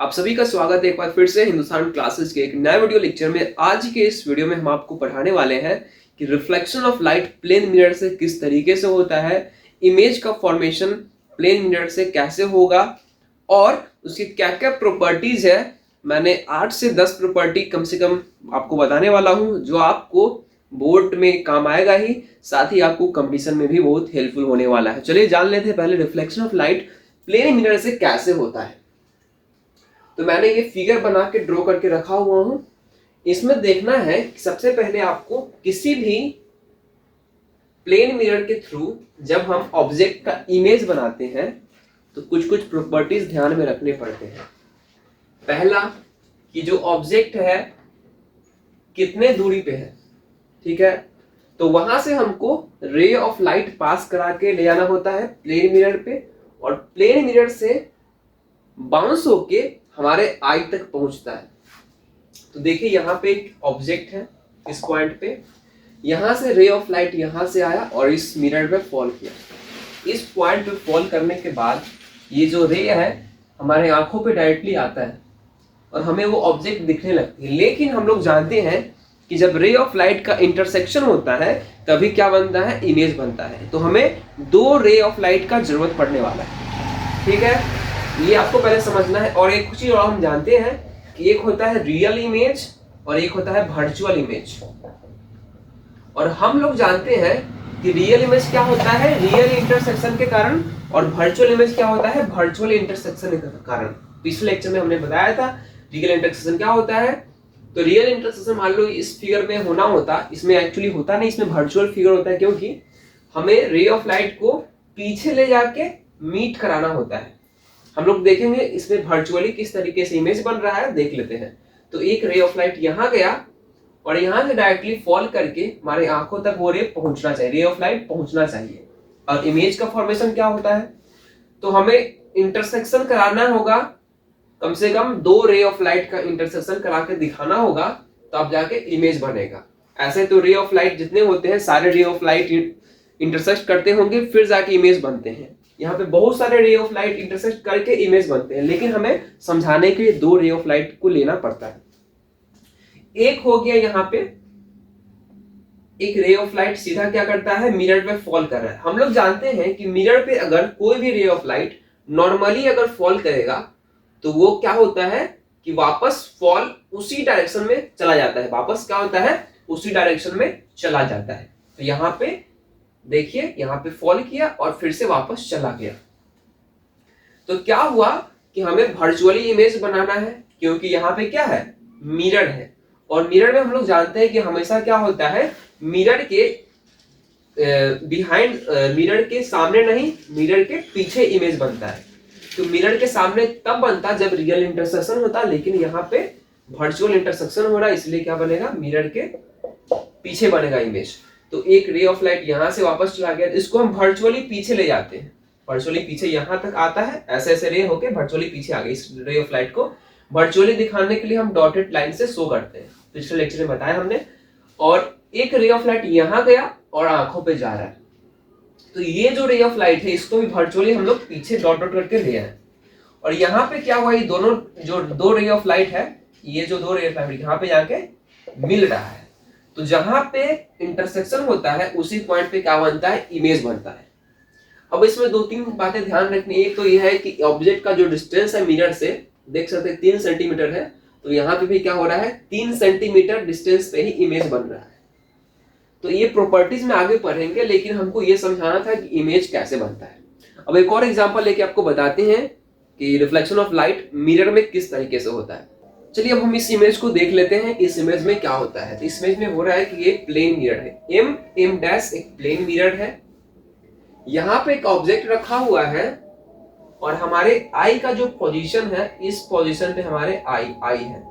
आप सभी का स्वागत है एक बार फिर से हिंदुस्तान क्लासेस के एक नए वीडियो लेक्चर में। आज के इस वीडियो में हम आपको पढ़ाने वाले हैं कि reflection of light plane mirror से किस तरीके से होता है, इमेज का फॉर्मेशन प्लेन मिरर से कैसे होगा और उसकी क्या क्या प्रॉपर्टीज है। मैंने 8 से 10 प्रॉपर्टी कम से कम आपको बताने वाला हूं, जो आपको बोर्ड में काम आएगा ही, साथ ही आपको कंपटीशन में भी बहुत हेल्पफुल होने वाला है। चलिए जान लेते हैं पहले reflection of light plane mirror से कैसे होता है। तो मैंने ये फिगर बना के ड्रॉ करके रखा हुआ हूं। इसमें देखना है कि सबसे पहले आपको किसी भी प्लेन मिरर के थ्रू जब हम ऑब्जेक्ट का इमेज बनाते हैं तो कुछ कुछ प्रॉपर्टीज ध्यान में रखने पड़ते हैं। पहला कि जो ऑब्जेक्ट है कितने दूरी पे है, ठीक है, तो वहां से हमको रे ऑफ लाइट पास करा के ले जाना होता है प्लेन मिरर पे, और प्लेन मिरर से बाउंस होके हमारे आई तक पहुंचता है। तो देखिए यहाँ पे एक ऑब्जेक्ट है, इस पॉइंट पे यहां से रे ऑफ लाइट यहां से आया और इस मिरर पे फॉल किया। इस पॉइंट पे फॉल करने के बाद ये जो रे है हमारे आंखों पे डायरेक्टली आता है और हमें वो ऑब्जेक्ट दिखने लगती है। लेकिन हम लोग जानते हैं कि जब रे ऑफ लाइट का इंटरसेक्शन होता है तभी क्या बनता है, इमेज बनता है। तो हमें दो रे ऑफ लाइट का जरूरत पड़ने वाला है, ठीक है, ये आपको पहले समझना है। और एक चीज और हम जानते हैं कि एक होता है रियल इमेज और एक होता है वर्चुअल इमेज। और हम लोग जानते हैं कि रियल इमेज क्या होता है, रियल इंटरसेक्शन के कारण, और वर्चुअल इमेज क्या होता है, वर्चुअल इंटरसेक्शन के कारण। पिछले लेक्चर में हमने बताया था रियल इंटरसेक्शन क्या होता है। तो रियल इंटरसेक्शन मान लो इस फिगर में होना होता, इसमें एक्चुअली होता नहीं, इसमें वर्चुअल फिगर होता है, क्योंकि हमें रे ऑफ लाइट को पीछे ले जाके मीट कराना होता है। हम लोग देखेंगे इसमें वर्चुअली किस तरीके से इमेज बन रहा है, देख लेते हैं। तो एक रे ऑफ लाइट यहां गया और यहां से डायरेक्टली फॉल करके हमारे आंखों तक वो रे पहुंचना चाहिए, रे ऑफ लाइट पहुंचना चाहिए। और इमेज का फॉर्मेशन क्या होता है, तो हमें इंटरसेक्शन कराना होगा, कम से कम दो रे ऑफ लाइट का इंटरसेक्शन करा के दिखाना होगा, तब जाके इमेज बनेगा। ऐसे तो रे ऑफ लाइट जितने होते हैं सारे रे ऑफ लाइट इंटरसेक्ट करते होंगे फिर जाके इमेज बनते हैं। यहाँ पे बहुत सारे रे ऑफ लाइट इंटरसेक्ट करके इमेज बनते हैं, लेकिन हमें समझाने के लिए दो रे ऑफ लाइट को लेना पड़ता है। एक हो गया यहाँ पे, एक रे ऑफ लाइट सीधा क्या करता है, मिरर पे फॉल कर रहा है। हम लोग जानते हैं कि मिरर पे अगर कोई भी रे ऑफ लाइट नॉर्मली अगर फॉल करेगा तो वो क्या होता है कि वापस फॉल उसी डायरेक्शन में चला जाता है, वापस क्या होता है, उसी डायरेक्शन में चला जाता है। तो यहाँ पे देखिए, यहाँ पे फॉल किया और फिर से वापस चला गया। तो क्या हुआ कि हमें वर्चुअली इमेज बनाना है, क्योंकि यहाँ पे क्या है, मिरर है, और मिरर में हम लोग जानते हैं कि हमेशा क्या होता है, मिरर के बिहाइंड, मिरर के सामने नहीं, मिरर के पीछे इमेज बनता है। तो मिरर के सामने तब बनता जब रियल इंटरसेक्शन होता, लेकिन यहाँ पे वर्चुअल इंटरसेक्शन हो रहा है, इसलिए क्या बनेगा, मिरर के पीछे बनेगा इमेज। तो एक रे ऑफ लाइट यहां से वापस चला गया, इसको हम वर्चुअली पीछे ले जाते हैं, वर्चुअली पीछे यहां तक आता है, ऐसे ऐसे रे होके वर्चुअली पीछे आ गई। इस रे ऑफ लाइट को वर्चुअली दिखाने के लिए हम डॉटेड लाइन से शो करते हैं, पिछले लेक्चर में बताया हमने। और एक रे ऑफ लाइट यहां गया और आंखों पे जा रहा है, तो ये जो रे ऑफ लाइट है इसको भी वर्चुअली हम लोग पीछे डॉट डॉट करके ले आए। और यहाँ पे क्या हुआ, ये दोनों जो दो रे ऑफ लाइट है, ये जो दो रे ऑफ लाइट यहाँ पे जाके मिल रहा है। तो जहां पे इंटरसेक्शन होता है उसी पॉइंट पे क्या बनता है, इमेज बनता है। अब इसमें दो तीन बातें ध्यान रखनी। एक तो यह है कि ऑब्जेक्ट का जो डिस्टेंस है मिरर से, देख सकते हैं 3 सेंटीमीटर है, तो यहाँ पे भी क्या हो रहा है, 3 सेंटीमीटर डिस्टेंस पे ही इमेज बन रहा है। तो ये प्रॉपर्टीज में आगे पढ़ेंगे, लेकिन हमको ये समझाना था कि इमेज कैसे बनता है। अब एक और एग्जाम्पल लेके आपको बताते हैं कि रिफ्लेक्शन ऑफ लाइट मिरर में किस तरीके से होता है। चलिए अब हम इस इमेज को देख लेते हैं, इस इमेज में क्या होता है। तो इस इमेज में हो रहा है कि ये प्लेन मिरर है, m डैश एक प्लेन मिरर है, यहाँ पे एक ऑब्जेक्ट रखा हुआ है और हमारे आई का जो पोजीशन है, इस पोजीशन पे हमारे आई है।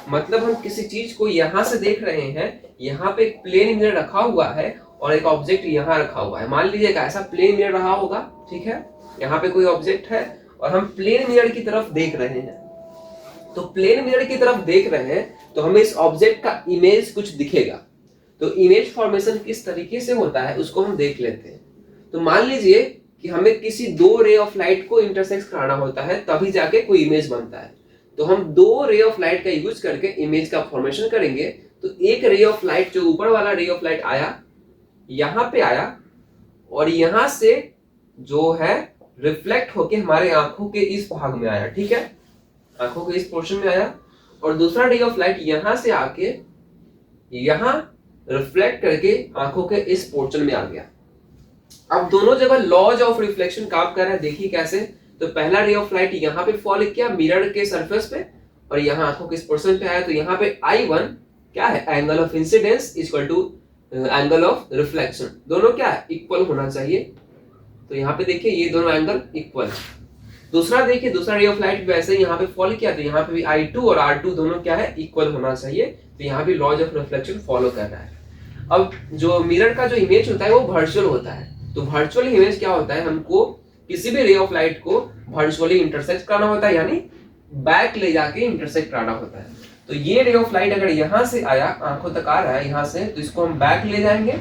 मतलब हम किसी चीज को यहां से देख रहे हैं, यहाँ पे एक प्लेन मिरर रखा हुआ है और एक ऑब्जेक्ट यहाँ रखा हुआ है। मान लीजिए ऐसा प्लेन मिरर रहा होगा, ठीक है, यहाँ पे कोई ऑब्जेक्ट है और हम प्लेन मिरर की तरफ देख रहे हैं। तो प्लेन मिरर की तरफ देख रहे हैं तो हमें इस ऑब्जेक्ट का इमेज कुछ दिखेगा। तो इमेज फॉर्मेशन किस तरीके से होता है उसको हम देख लेते हैं। तो मान लीजिए कि हमें किसी दो रे ऑफ लाइट को इंटरसेक्ट कराना होता है, तभी जाके कोई इमेज बनता है। तो हम दो रे ऑफ लाइट का यूज करके इमेज का फॉर्मेशन करेंगे। तो एक रे ऑफ लाइट, जो ऊपर वाला रे ऑफ लाइट आया, यहां पे आया और यहां से जो है रिफ्लेक्ट होके हमारे आंखों के इस भाग में आया, ठीक है, आंखों के इस पोर्शन में आया। और दूसरा रे ऑफ लाइट यहां से आके यहां रिफ्लेक्ट करके आंखों के इस पोर्शन में आ गया। अब दोनों जगह लॉज ऑफ रिफ्लेक्शन काम कर रहा है, देखिए कैसे। तो पहला रे ऑफ लाइट यहाँ पे फॉल किया मिरर के सरफेस पे और यहाँ आंखों के इस पोर्शन पे आया। तो यहाँ पे I1 क्या है, angle of incidence equal to angle of reflection, दोनों क्या है, इक्वल होना चाहिए। तो यहाँ पे देखिए ये दोनों एंगल इक्वल। दूसरा देखिए, दूसरा रे ऑफ लाइट वैसे यहाँ पे फॉल किया, तो यहाँ पे भी I2 और R2 दोनों क्या है, इक्वल होना चाहिए। तो यहाँ भी लॉज ऑफ रिफ्लेक्शन फॉलो कर रहा है। अब जो मिरर का जो इमेज होता है वो वर्चुअल होता है। तो वर्चुअल इमेज क्या होता है, हमको किसी भी रे ऑफ लाइट को वर्चुअली इंटरसेक्ट करना होता है, यानी बैक ले जाके इंटरसेक्ट कराना होता है। तो ये रे ऑफ लाइट अगर यहाँ से आया, आंखों तक आ रहा है यहाँ से, तो इसको हम बैक ले जाएंगे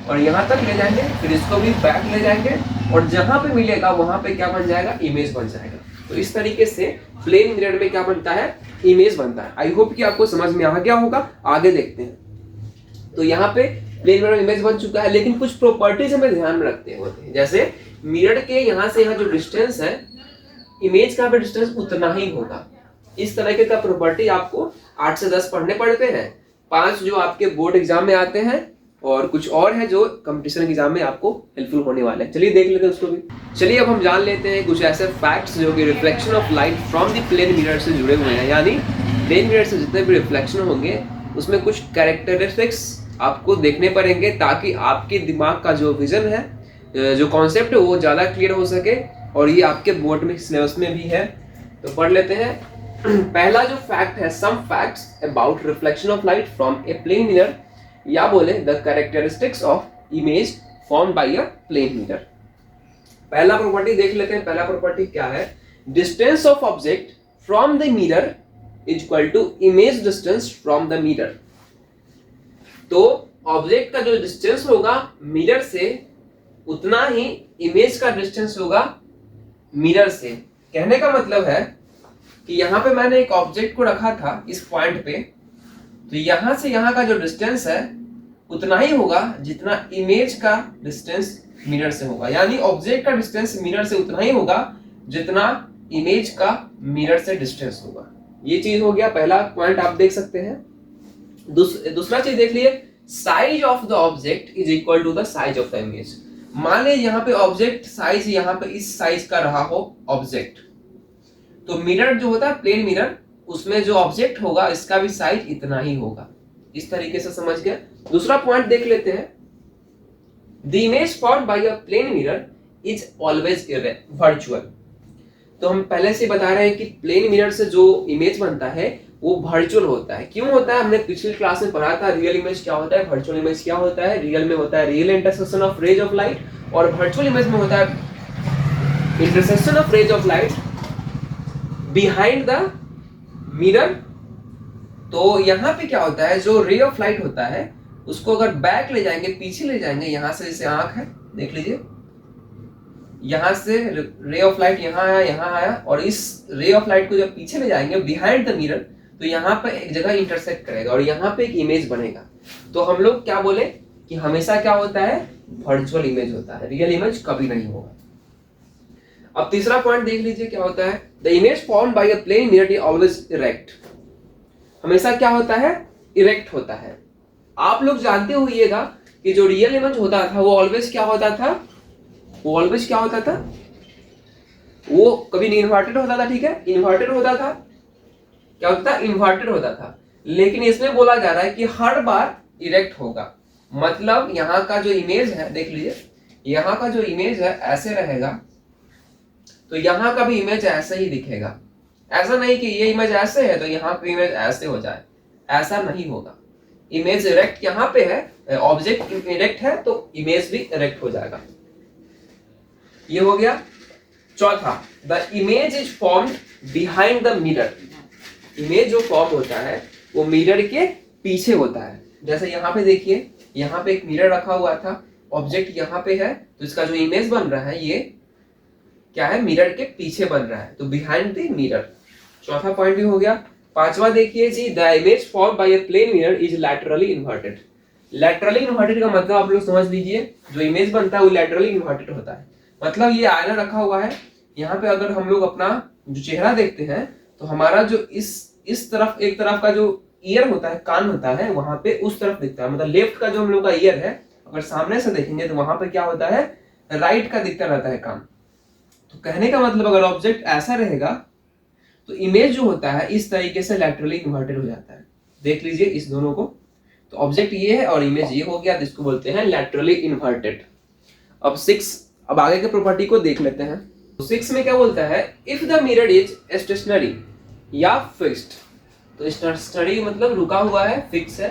और यहाँ तक ले जाएंगे, फिर इसको भी बैक ले जाएंगे और जहां पे मिलेगा वहां पे क्या बन जाएगा, इमेज बन जाएगा। तो इस तरीके से प्लेन मिरर में क्या बनता है, इमेज बनता है। आई होप कि आपको समझ में आ गया होगा। आगे देखते हैं। तो यहाँ पे प्लेन मिरर इमेज बन चुका है, लेकिन कुछ प्रॉपर्टीज हमें ध्यान में रखते होते हैं। जैसे मिरर के यहाँ से यहाँ जो डिस्टेंस है, इमेज का भी डिस्टेंस उतना ही होगा। इस तरह का प्रॉपर्टी आपको 8 से 10 पढ़ने पड़ते हैं, 5 जो आपके बोर्ड एग्जाम में आते हैं और कुछ और है जो कंपटीशन एग्जाम में आपको हेल्पफुल होने वाले हैं। चलिए देख लेते हैं उसको भी। चलिए अब हम जान लेते हैं कुछ ऐसे फैक्ट्स जो कि reflection of light from the plane mirror से जुड़े हुए हैं। यानी प्लेन मिरर से जितने भी रिफ्लेक्शन होंगे उसमें कुछ कैरेक्टरिस्टिक्स आपको देखने पड़ेंगे, ताकि आपके दिमाग का जो विजन है, जो कॉन्सेप्ट है, वो ज़्यादा क्लियर हो सके। और ये आपके बोर्ड में सिलेबस में भी है, तो पढ़ लेते हैं। पहला जो फैक्ट है, some facts about reflection of light from a plane mirror, या बोले the characteristics of image formed by a plane mirror. पहला प्रॉपर्टी देख लेते हैं। पहला प्रॉपर्टी क्या है, distance of object from the mirror is equal to image distance from the mirror. तो ऑब्जेक्ट का जो डिस्टेंस होगा मिरर से, उतना ही इमेज का डिस्टेंस होगा मिरर से। कहने का मतलब है कि यहाँ पे मैंने एक ऑब्जेक्ट को रखा था इस पॉइंट पे, तो यहां से यहां का जो डिस्टेंस है उतना ही होगा जितना इमेज का डिस्टेंस मिरर से होगा। यानी ऑब्जेक्ट का डिस्टेंस मिरर से उतना ही होगा जितना इमेज का मिरर से डिस्टेंस होगा। ये चीज हो गया, पहला पॉइंट आप देख सकते हैं। दूसरा चीज देख लिए, size of the object is equal to the size of the image. मान ले यहाँ पे ऑब्जेक्ट साइज यहाँ पे इस साइज का रहा हो ऑब्जेक्ट, तो मिरर जो होता है प्लेन मिरर, उसमें जो ऑब्जेक्ट होगा इसका भी साइज इतना ही होगा। इस तरीके से समझ गया। दूसरा पॉइंट देख लेते हैं, the image formed by a plane mirror is always virtual. तो हम पहले से बता रहे हैं कि प्लेन मिरर से जो इमेज बनता है वो वर्चुअल होता है। क्यों होता है, हमने पिछली क्लास में पढ़ा था। रियल इमेज क्या होता है, वर्चुअल इमेज क्या होता है। रियल में होता है real intersection of rays of light, और वर्चुअल इमेज में होता है intersection of rays of light behind the mirror. तो यहाँ पे क्या होता है, जो रे ऑफ लाइट होता है उसको अगर बैक ले जाएंगे, पीछे ले जाएंगे, यहां से जैसे आंख है देख लीजिए, यहां से रे ऑफ लाइट यहां आया, यहां आया, और इस रे ऑफ लाइट को जब पीछे ले जाएंगे बिहाइंड द मिरर, तो यहाँ पे एक जगह इंटरसेक्ट करेगा और यहाँ पे एक इमेज बनेगा। तो हम लोग क्या बोले कि हमेशा क्या होता है, वर्चुअल इमेज होता है, रियल इमेज कभी नहीं होगा। अब तीसरा पॉइंट देख लीजिए क्या होता है, the image formed by a plane mirror is always erect. हमेशा क्या होता है, इरेक्ट होता है। आप लोग जानते होइएगा कि जो रियल इमेज होता था वो ऑलवेज क्या होता था, वो ऑलवेज क्या होता था, वो कभी नहीं इन्वर्टेड होता था, ठीक है, इन्वर्टेड होता था। क्या होता था, इन्वर्टेड होता था। लेकिन इसमें बोला जा रहा है कि हर बार इरेक्ट होगा। मतलब यहाँ का जो इमेज है देख लीजिए, यहाँ का जो इमेज है ऐसे रहेगा, तो यहाँ का भी इमेज ऐसे ही दिखेगा। ऐसा नहीं कि ये इमेज ऐसे है तो यहाँ पे इमेज ऐसे हो जाए, ऐसा नहीं होगा। इमेज इरेक्ट यहाँ पे है, ऑब्जेक्ट इरेक्ट है तो इमेज भी इरेक्ट हो जाएगा। ये हो गया। चौथा, the image is formed behind the mirror. Image जो फॉर्म होता है वो मिरर के पीछे होता है। जैसे यहाँ पे देखिए, यहाँ पे एक मिरर रखा हुआ था, ऑब्जेक्ट यहाँ पे है, तो इसका जो इमेज बन रहा है ये क्या है, मिरर के पीछे बन रहा है, तो बिहाइंड द मिरर। चौथा पॉइंट भी हो गया। पांचवा देखिए जी, the image form by a plane mirror is laterally inverted. Laterally inverted का मतलब आप लोग समझ लीजिए, जो इमेज बनता है वो लैटरली इन्वर्टेड होता है। मतलब ये आईना रखा हुआ है, यहाँ पे अगर हम लोग अपना जो चेहरा देखते हैं तो हमारा जो इस तरफ एक तरफ का जो ईयर होता है, कान होता है, वहां पे उस तरफ दिखता है। मतलब लेफ्ट का जो हम लोग का ईयर है, अगर सामने से देखेंगे तो वहां पे क्या होता है, राइट का दिखता रहता है कान। तो कहने का मतलब अगर ऑब्जेक्ट ऐसा रहेगा तो इमेज जो होता है इस तरीके से लैटरली इन्वर्टेड हो जाता है। देख लीजिए इस दोनों को, तो ऑब्जेक्ट ये है और इमेज ये हो गया, जिसको बोलते हैं लैटरली इन्वर्टेड। अब आगे के प्रॉपर्टी को देख लेते हैं। तो 6 में क्या बोलता है, if the mirror is stationary या फिक्स्ड, तो स्टेशनरी मतलब रुका हुआ है, फिक्स है,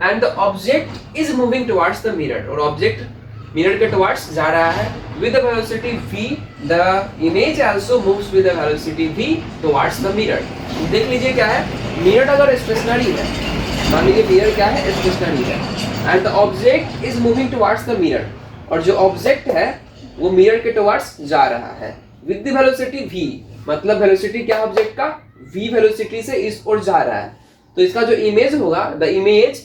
and the object is moving towards the mirror, और ऑब्जेक्ट मिरर के टुवर्ड्स जा रहा है with the velocity v, the image also moves with the velocity v towards the mirror। देख लीजिए क्या है, मिरर अगर स्टेशनरी है, मान लीजिए मिरर क्या है, स्टेशनरी है, and the object is moving towards the mirror, और जो ऑब्जेक्ट है वो मिरर के टुवर्ड्स जा रहा है विद द वेलोसिटी v, मतलब वेलोसिटी क्या ऑब्जेक्ट का, v वेलोसिटी से इस ओर जा रहा है। तो इसका जो इमेज होगा, the image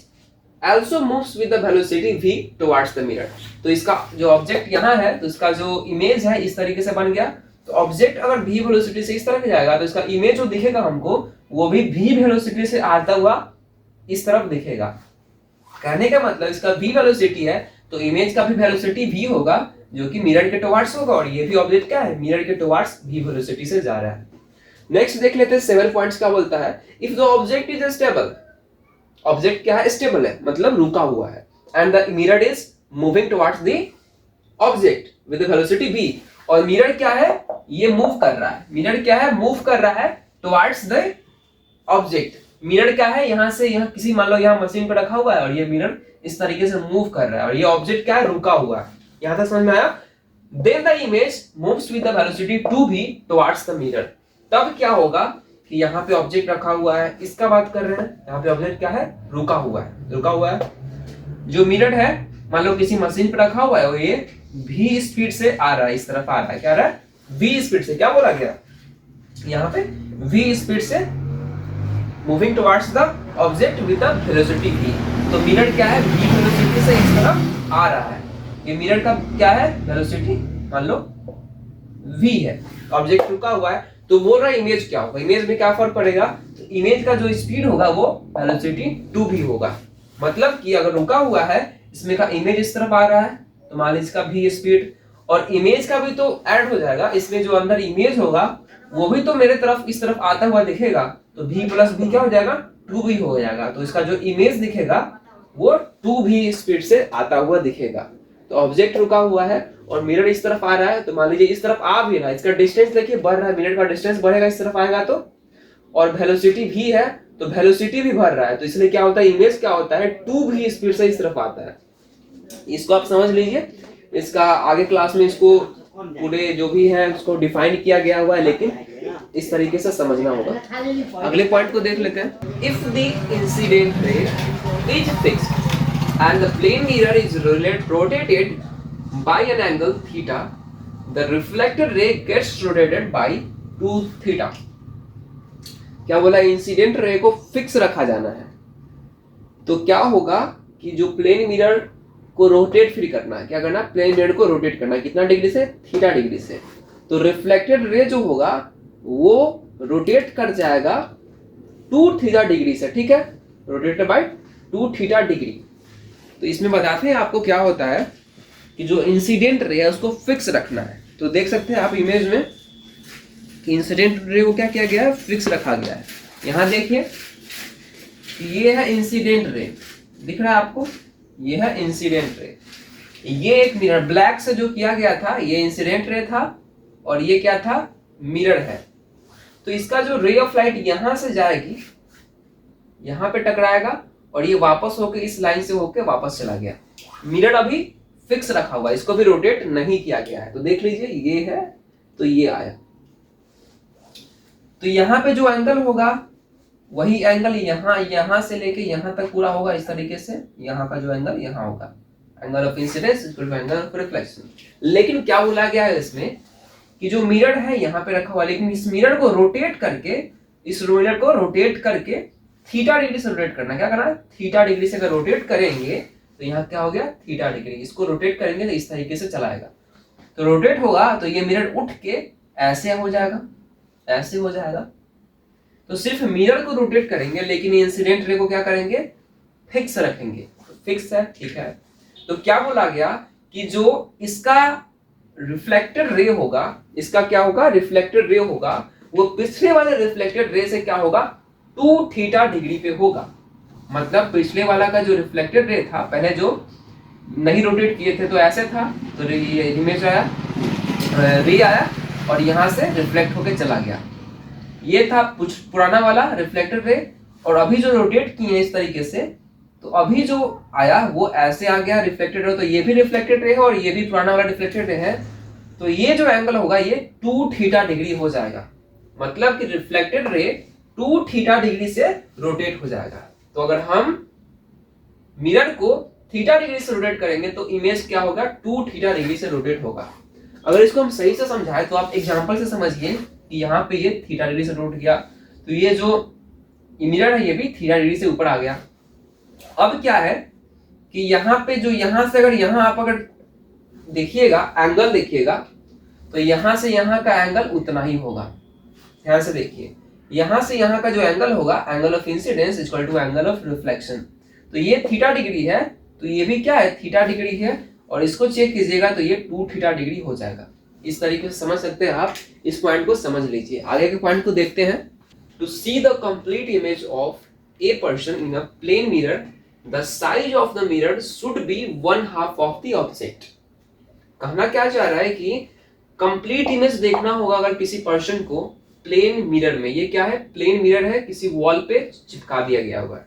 also moves with the velocity v towards the mirror। तो इसका जो ऑब्जेक्ट यहाँ है, तो इसका जो इमेज है इस तरीके से बन गया। तो ऑब्जेक्ट अगर v वेलोसिटी से इस तरफ जाएगा तो इसका इमेज जो दिखेगा हमको वो भी v वेलोसिटी से आता हुआ इस तरफ दिखेगा। कहने का मतलब इसका v वेलोसिटी है तो इमेज का भी वेलोसिटी v होगा, जो कि मिरर के टुवर्ड्स होगा, और ये भी ऑब्जेक्ट क्या है, मिरर के टुवर्ड्स v वेलोसिटी से जा रहा है। नेक्स्ट देख लेते हैं 7 पॉइंट्स का बोलता है, if the object is stable, object क्या है, स्टेबल है, मतलब रुका हुआ है, and the mirror is moving towards the object with the velocity v, और मिरर क्या है, ये मूव कर रहा है, मिरर क्या है, मूव कर रहा है टुवर्ड्स द ऑब्जेक्ट। मिरर क्या है, यहां से यहां किसी, मान लो यहां मशीन पे रखा हुआ है और ये मिरर इस तरीके से मूव कर रहा है, और ये ऑब्जेक्ट क्या है, रुका हुआ है। यहां तक समझ में आया। Then the image moves with the velocity 2v towards the mirror. तब क्या होगा कि यहाँ पे ऑब्जेक्ट रखा हुआ है, इसका बात कर रहे हैं, यहाँ पे ऑब्जेक्ट क्या है, रुका हुआ है, रुका हुआ है। जो मिरर है मान लो किसी मशीन पे रखा हुआ है, वो ये v स्पीड से आ रहा है, इस तरफ आ रहा है, क्या आ रहा है, v स्पीड से। क्या बोला गया यहाँ पे, v स्पीड से moving towards the object with the velocity v। तो मिरर क्या है, v वेलोसिटी से इस तरफ आ रहा है, ये मिरर का क्या है, वेलोसिटी मान लो v है, ऑब्जेक्ट रुका हुआ है। तो बोल रहा है इमेज क्या होगा, इमेज में क्या फर्क पड़ेगा, तो इमेज का जो स्पीड होगा वो वेलोसिटी 2v होगा। मतलब कि अगर रुका हुआ है, इसमें का इमेज इस तरफ आ रहा है, तो मान लीजिए इसका v स्पीड, और इमेज का भी तो ऐड हो जाएगा, इसमें जो अंदर इमेज होगा वो भी तो मेरे तरफ इस तरफ आता हुआ दिखेगा, तो v प्लस v क्या हो जाएगा, 2v हो जाएगा। तो इसका जो इमेज दिखेगा वो 2v स्पीड से आता हुआ दिखेगा। तो ऑब्जेक्ट रुका हुआ है और मिरर इस तरफ आ रहा है, तो मान लीजिए इस तरफ आ भी रहा है, इसका डिस्टेंस देखिए बढ़ रहा है, मिरर का डिस्टेंस बढ़ेगा इस तरफ आएगा तो, और वेलोसिटी v है तो वेलोसिटी भी बढ़ रहा है, तो इसलिए क्या होता है, इमेज क्या होता है, 2v स्पीड से इस तरफ आता है। इसको आप समझ लीजिए, इसका आगे क्लास में इसको पूरे जो भी है उसको डिफाइन किया गया हुआ है, लेकिन इस तरीके से समझना होगा। अगले पॉइंट को देख लेते हैं। If the incident ray is fixed and the plane mirror is rotated by an angle theta, the reflected ray gets rotated by 2 theta। क्या बोला, इंसिडेंट रे को फिक्स रखा जाना है, तो क्या होगा कि जो प्लेन मिरर को रोटेट फ्री करना है, क्या करना है, प्लेन मिरर को रोटेट करना है, कितना डिग्री से, थीटा डिग्री से। तो रिफ्लेक्टेड रे जो होगा वो रोटेट कर जाएगा 2 थीटा डिग्री से, ठीक है, रोटेटेड बाय 2 थीटा डिग्री। तो इसमें बताते हैं आपको क्या होता है कि जो इंसिडेंट रे है उसको फिक्स रखना है। तो देख सकते हैं आप इमेज में कि इंसिडेंट रे को क्या किया गया है, फिक्स रखा गया है। यहाँ देखिए ये है इंसिडेंट रे, दिख रहा है आपको, ये है इंसिडेंट रे। ये एक मिरर ब्लैक से जो किया गया था ये इंसिडेंट रे था, और ये क्या था, मिरर है। तो इसका जो रे ऑफ लाइट यहां से जाएगी, यहां पे टकराएगा, और ये वापस होके इस लाइन से होके वापस चला गया। मिरर अभी फिक्स रखा हुआ है, इसको भी रोटेट नहीं किया गया है। तो देख लीजिए ये है तो ये आया, तो यहाँ पे जो एंगल होगा वही एंगल यहां से लेके यहां तक पूरा होगा इस तरीके से। यहाँ का जो एंगल यहाँ होगा, angle of incidence equal to angle of reflection. लेकिन क्या बोला गया है इसमें कि जो मिरर है यहाँ पे रखा हुआ, लेकिन इस मिरर को रोटेट करके इस मिरर को रोटेट करके थीटा डिग्री से रोटेट करना। क्या करना है? थीटा डिग्री से अगर रोटेट करेंगे तो यहाँ क्या हो गया? Theta degree. इसको रोटेट करेंगे तो इस तरीके से चलाएगा, तो रोटेट होगा तो ये मिरर उठ के ऐसे हो जाएगा, ऐसे हो जाएगा। तो सिर्फ मिरर को रोटेट करेंगे, लेकिन इंसिडेंट रे को क्या करेंगे? फिक्स रखेंगे। फिक्स है, ठीक है। तो क्या बोला गया कि जो इसका रिफ्लेक्टेड रे होगा, इसका क्या होगा? रिफ्लेक्टेड रे होगा, वो पिछले वाले रिफ्लेक्टेड रे से क्या होगा? 2 थीटा डिग्री पे होगा। मतलब पिछले वाला का जो रिफ्लेक्टेड रे था, पहले जो नहीं रोटेट किए थे तो ऐसे था, तो ये इमेज आया, रे आया और यहां से रिफ्लेक्ट होके चला गया। ये था पुराना वाला रिफ्लेक्टेड रे, और अभी जो रोटेट किए इस तरीके से, तो अभी जो आया वो ऐसे आ गया रिफ्लेक्टेड रे। तो ये भी रिफ्लेक्टेड रे है और ये भी पुराना वाला रिफ्लेक्टेड रे है। तो ये जो एंगल होगा ये 2 थीटा डिग्री हो जाएगा। मतलब कि रिफ्लेक्टेड रे 2 थीटा डिग्री से रोटेट हो जाएगा। तो अगर हम मिरर को थीटा डिग्री से रोटेट करेंगे तो इमेज क्या होगा? 2 थीटा डिग्री से रोटेट होगा। अगर इसको हम सही से समझाएं तो आप एग्जांपल से समझिए कि यहाँ पे ये थीटा डिग्री से रोटेट किया, तो ये जो मिरर है ये भी थीटा डिग्री से ऊपर आ गया। अब क्या है कि यहाँ पे जो यहाँ से अगर यहाँ आप अगर देखिएगा, एंगल देखिएगा, तो यहाँ से यहाँ का एंगल उतना ही होगा। ध्यान से देखिए, यहाँ से यहाँ का जो एंगल होगा, angle of incidence equal to angle of reflection. तो ये थीटा डिग्री है, तो ये भी क्या है? थीटा डिग्री है। और इसको चेक कीजिएगा तो ये 2 थीटा डिग्री हो जाएगा। इस तरीके से समझ सकते हैं आप। इस पॉइंट को समझ लीजिए। आगे के पॉइंट को देखते हैं। To see the complete image of a person in a plane mirror, the size of the mirror should be 1/2 of the object. कहना क्या चाह रहा है कि कंप्लीट इमेज देखना होगा अगर किसी पर्सन को प्लेन मिरर में। ये क्या है? प्लेन मिरर है, किसी वॉल पे चिपका दिया गया होगा।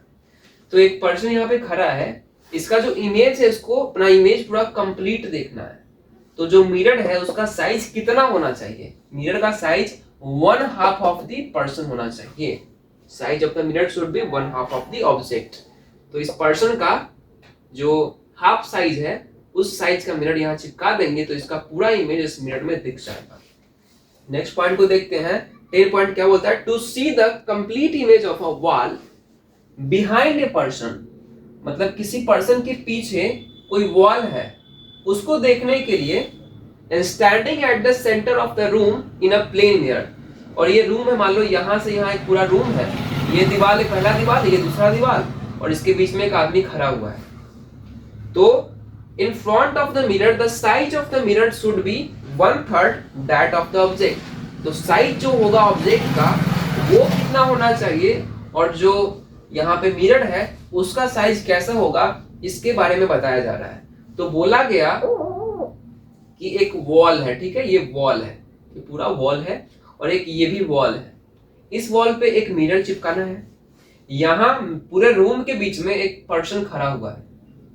तो एक पर्सन यहाँ पे खड़ा है, इसका जो इमेज है, इसको अपना इमेज पूरा कंप्लीट देखना है। तो जो मिरर है उसका साइज कितना होना चाहिए? मिरर का साइज 1/2 ऑफ द पर्सन होना चाहिए। Size of the mirror should be 1/2 of the object. तो इस पर्सन का जो हाफ साइज है, उस साइज का मिरर यहाँ चिपका देंगे तो इसका पूरा इमेज इस मिरर में दिख जाएगा। नेक्स्ट पॉइंट को देखते हैं। 10 पॉइंट क्या बोलता है? To see the complete image of a wall behind a person. मतलब किसी पर्सन के पीछे कोई वॉल है, उसको देखने के लिए standing at the centre of the room in a plane mirror. और ये रूम है, मान लो यहाँ से यहाँ एक पूरा रूम है, ये दीवार है, पहला दीवार, ये दूसरा दीवार, और इसके बीच में एक आदमी खड़ा हुआ है। तो in front of the mirror the size of the mirror should B 1/3 that of the object. तो साइज जो होगा ऑब्जेक्ट का वो कितना होना चाहिए, और जो यहाँ पे मिरर है उसका साइज कैसा होगा, इसके बारे में बताया जा रहा है। तो बोला गया कि एक वॉल है, ठीक है, ये वॉल है, ये पूरा वॉल है, और एक ये भी वॉल है। इस वॉल पे एक मिरर चिपकाना है। यहाँ पूरे रूम के बीच में एक पर्सन खड़ा हुआ है।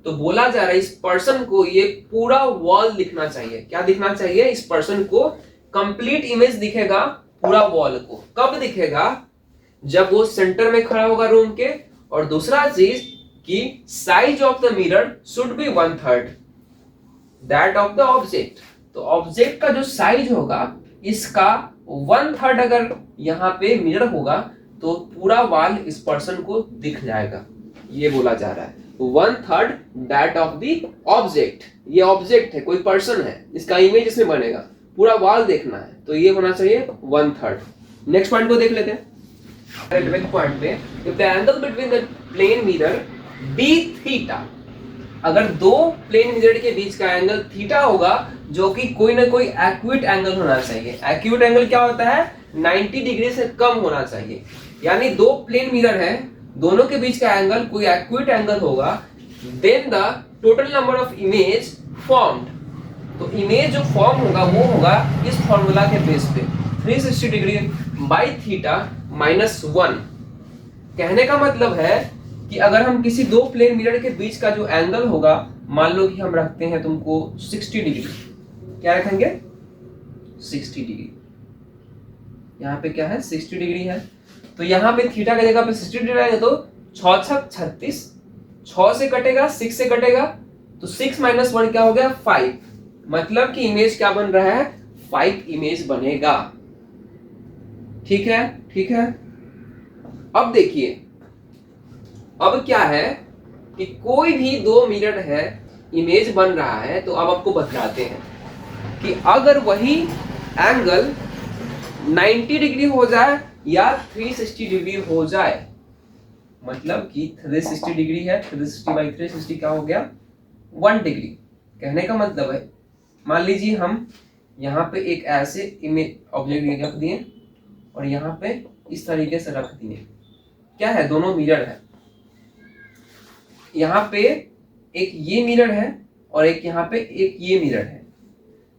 तो बोला जा रहा है इस पर्सन को ये पूरा वॉल दिखना चाहिए। क्या दिखना चाहिए? इस पर्सन को कंप्लीट इमेज दिखेगा पूरा वॉल को। कब दिखेगा? जब वो सेंटर में खड़ा होगा रूम के। और दूसरा चीज कि size of the mirror should B 1/3 that of the object. तो ऑब्जेक्ट का जो साइज होगा इसका 1/3 अगर यहाँ पे मिरर होगा तो पूरा वॉल इस पर्सन को दिख जाएगा। ये बोला जा रहा है 1/3 दैट ऑफ द ऑब्जेक्ट। ये ऑब्जेक्ट है, कोई पर्सन है, इसका इमेज इसमें बनेगा, पूरा वॉल देखना है, तो ये होना चाहिए 1/3। नेक्स्ट पॉइंट को देख लेते हैं। 11th पॉइंट पे, if the angle between the plane mirror be theta, अगर दो प्लेन मिरर के बीच का एंगल थीटा होगा, जो कि कोई ना कोई एक्यूट एंगल होना चाहिए। एक्यूट एंगल क्या होता है? 90 डिग्री से कम होना चाहिए। यानी दो प्लेन मिरर है, दोनों के बीच का एंगल कोई एक्यूट एंगल होगा, then the total number of image formed. तो इमेज जो फॉर्म होगा वो होगा इस फॉर्मूला के बेस पे 360 डिग्री बाई थीटा -1। कहने का मतलब है कि अगर हम किसी दो प्लेन मिरर के बीच का जो एंगल होगा, मान लो कि हम रखते हैं तुमको 60 डिग्री। क्या रखेंगे? 60 डिग्री। यहाँ पे क्या है? 60 डिग्री है। तो यहाँ पे थीटा की जगह पे 60 डिग्री रहेगा, तो 6 छक 36, 6 से कटेगा, 6 से कटेगा, तो 6 - 1 क्या हो गया? 5। मतलब कि इमेज क्या बन रहा है? 5 इमेज बनेगा। ठीक है, ठीक है। अब देखिए, अब क्या है कि कोई भी दो मिरर है, इमेज बन रहा है, तो अब आपको बतलाते हैं कि अगर वही एंगल 90 डिग्री हो जाए या 360 डिग्री हो जाए, मतलब कि 360 डिग्री है, 360 बाई 360 क्या हो गया 1 डिग्री। कहने का मतलब है, मान लीजिए हम यहाँ पे एक ऐसे इमेज ऑब्जेक्ट रख दिए और यहाँ पे इस तरीके से रख दिए, क्या है दोनों मिरर है, यहाँ पे एक ये मिरर है और एक यहाँ पे एक ये मिरर है।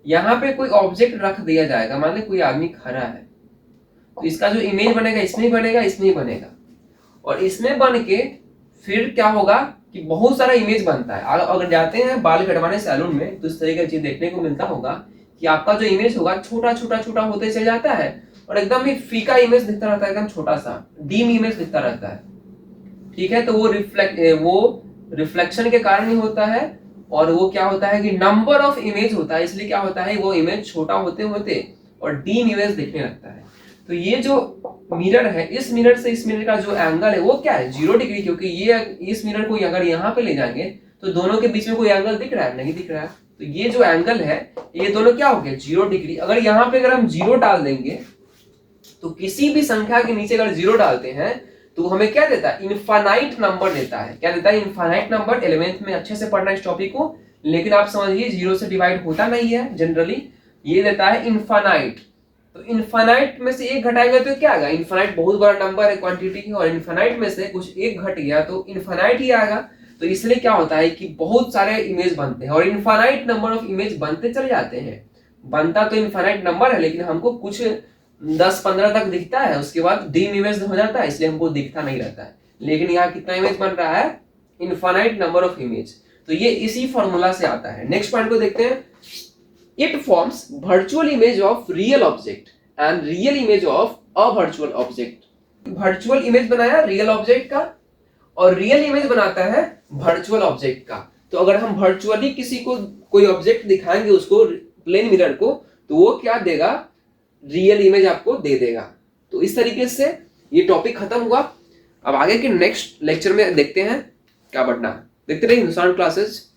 यहाँ पे कोई ऑब्जेक्ट रख दिया जाएगा, मान ली कोई आदमी खड़ा है, तो इसका जो इमेज बनेगा इसमें ही बनेगा, इसमें ही बनेगा, और इसमें बन के फिर क्या होगा कि बहुत सारा इमेज बनता है। अगर जाते हैं बाल कटवाने सैलून में तो इस तरीके की चीज देखने को मिलता होगा कि आपका जो इमेज होगा छोटा छोटा छोटा होते चल जाता है और एकदम ही फीका इमेज दिखता रहता है, एकदम छोटा सा डीम इमेज दिखता रहता है। ठीक है, तो वो रिफ्लेक्शन के कारण ही होता है, और वो क्या होता है कि नंबर ऑफ इमेज होता है, इसलिए क्या होता है वो इमेज छोटा होते होते और डीम इमेज दिखने लगता है। तो ये जो मिरर है, इस मिरर से इस मिरर का जो एंगल है वो क्या है 0 डिग्री, क्योंकि ये इस मिरर को अगर यहाँ पे ले जाएंगे तो दोनों के बीच में कोई एंगल दिख रहा है, नहीं दिख रहा है, तो ये जो एंगल है ये दोनों क्या हो गए 0 डिग्री। अगर यहाँ पे अगर हम 0 डाल देंगे तो किसी भी संख्या के नीचे अगर 0 डालते हैं तो हमें क्या देता है इनफाइनाइट नंबर देता है। क्या देता है इनफाइनाइट नंबर। 11th में अच्छे से पढ़ना इस टॉपिक को, लेकिन आप समझिए 0 से डिवाइड होता नहीं है जनरली, ये देता है इनफाइनाइट। तो इनफाइनाइट में से एक घटाएगा तो क्या आएगा, इनफाइनाइट बहुत बड़ा नंबर है क्वांटिटी की, और इनफाइनाइट में से कुछ एक घट गया तो इनफाइनाइट ही आएगा। तो इसलिए क्या होता है कि बहुत सारे इमेज बनते हैं और इनफाइनाइट नंबर ऑफ इमेज बनते चले जाते हैं। बनता तो इनफाइनाइट नंबर है, लेकिन हमको कुछ 10-15 तक दिखता है, उसके बाद डीम इमेज हो जाता है, इसलिए हमको दिखता नहीं रहता है। लेकिन यहाँ कितना इमेज बन रहा है इनफाइनाइट नंबर ऑफ इमेज। तो ये इसी फॉर्मूला से आता है। नेक्स्ट पॉइंट को देखते हैं। It forms virtual image of real object and real image of a virtual object. Virtual image बनाया real object का और real image बनाता है virtual object का। तो अगर हम virtually किसी को कोई object दिखाएंगे उसको प्लेन मिरर को, तो वो क्या देगा real image आपको दे देगा। तो इस तरीके से ये टॉपिक खत्म हुआ। अब आगे के नेक्स्ट लेक्चर में देखते हैं क्या बढ़ना है। देखते रहिए हिंदुस्तान क्लासेस।